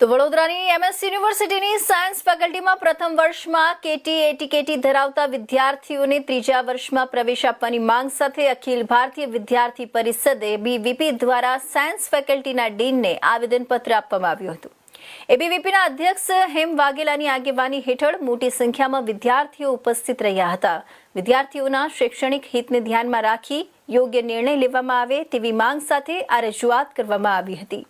તો વડોદરાની એમએસ યુનિવર્સિટીની સાયન્સ ફેકલ્ટીમાં પ્રથમ વર્ષમાં કેટી એટીકેટી ધરાવતા વિદ્યાર્થીઓને ત્રીજા વર્ષમાં પ્રવેશ આપવાની માંગ સાથે અખિલ ભારતીય વિદ્યાર્થી પરિષદ એબીવીપી દ્વારા સાયન્સ ફેકલ્ટીના ડીનને આવેદનપત્ર આપવામાં આવ્યું હતું। એબીવીપીના અધ્યક્ષ હેમ વાઘેલાની આગેવાની હેઠળ મોટી સંખ્યામાં વિદ્યાર્થીઓ ઉપસ્થિત રહ્યા હતા। વિદ્યાર્થીઓના શૈક્ષણિક હિતને ધ્યાનમાં રાખી યોગ્ય નિર્ણય લેવામાં આવે તેવી માંગ સાથે આ રજૂઆત કરવામાં આવી હતી।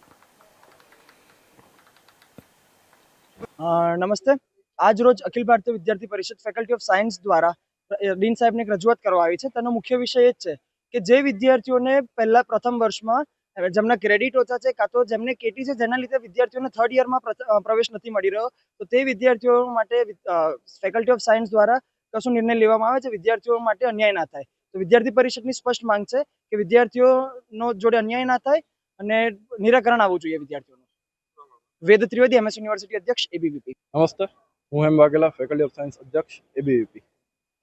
નમસ્તે। આજ રોજ અખિલ ભારતીય વિદ્યાર્થી પરિષદ ફેકલ્ટી ઓફ સાયન્સ દ્વારા ડીન સાહેબને એક રજૂઆત કરવા આવી છે। તેનો મુખ્ય વિષય એ જ છે કે જે વિદ્યાર્થીઓને પહેલા પ્રથમ વર્ષમાં જેમના ક્રેડિટ ઓછા છે કાં તો જેમને કેટી છે જેના લીધે વિદ્યાર્થીઓને થર્ડ યરમાં પ્રવેશ નથી મળી રહ્યો, તો તે વિદ્યાર્થીઓ માટે ફેકલ્ટી ઓફ સાયન્સ દ્વારા કશું નિર્ણય લેવામાં આવે છે, વિદ્યાર્થીઓ માટે અન્યાય ના થાય। તો વિદ્યાર્થી પરિષદની સ્પષ્ટ માંગ છે કે વિદ્યાર્થીઓનો જોડે અન્યાય ના થાય અને નિરાકરણ આવવું જોઈએ વિદ્યાર્થીઓનું। વેદ ત્રિવેદી, એમએસ યુનિવર્સિટી અધ્યક્ષ, એબીવીપી। નમસ્તે, હું હેમ વાઘેલા, ફેકલ્ટી ઓફ સાયન્સ અધ્યક્ષ, એબીવીપી।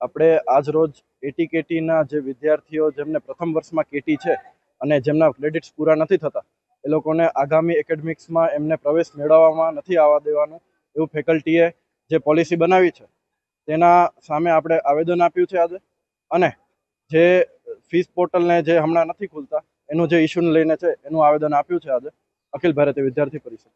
આપણે આજ રોજ એટીકેટીના જે વિદ્યાર્થીઓ જેમને પ્રથમ વર્ષમાં કેટી છે અને જેમના ક્રેડિટ્સ પૂરા નથી થતા એ લોકોને આગામી એકેડમિક્સમાં એમને પ્રવેશ મેળવવામાં નથી આવવા દેવાનું એવું ફેકલ્ટીએ જે પોલિસી બનાવી છે તેના સામે આપણે આવેદન આપ્યું છે આજે। અને જે ફીસ પોર્ટલને જે હમણાં નથી ખુલતા એનું જે ઇસ્યુને લઈને છે એનું આવેદન આપ્યું છે આજે અખિલ ભારતીય વિદ્યાર્થી પરિષદ।